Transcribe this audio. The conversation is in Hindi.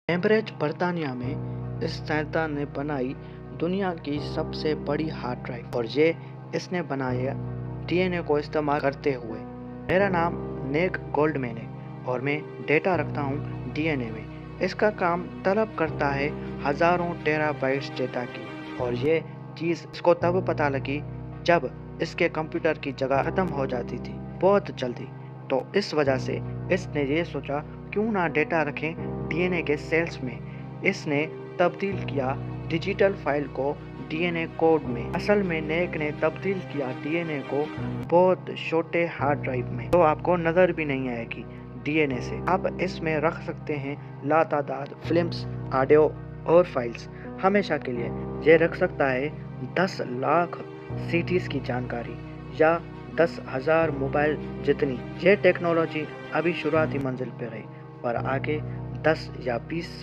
कैम्ब्रिज बर्तानिया में इस संस्था ने बनाई दुनिया की सबसे बड़ी हार्ड ड्राइव, और ये इसने बनाया डीएनए को इस्तेमाल करते हुए। मेरा नाम नेक गोल्डमैन है और मैं डेटा रखता हूँ डीएनए में। इसका काम तलब करता है हजारों टेराबाइट्स डेटा की, और ये चीज़ इसको तब पता लगी जब इसके कंप्यूटर की जगह खत्म हो जाती थी बहुत जल्दी। तो इस वजह से इसने ये सोचा क्यों ना डेटा रखें डीएनए के सेल्स में। इसने तब्दील किया डिजिटल फाइल को डीएनए कोड में। असल में नेक ने तब्दील किया डीएनए को बहुत छोटे हार्ड ड्राइव में, तो आपको नज़र भी नहीं आएगी डीएनए से। आप इसमें रख सकते हैं लातादाद फिल्म्स, ऑडियो और फाइल्स हमेशा के लिए। ये रख सकता है 10 लाख सीटीज की जानकारी या 10,000 मोबाइल जितनी। ये टेक्नोलॉजी अभी शुरुआती मंजिल पर है, पर आगे 10 या 20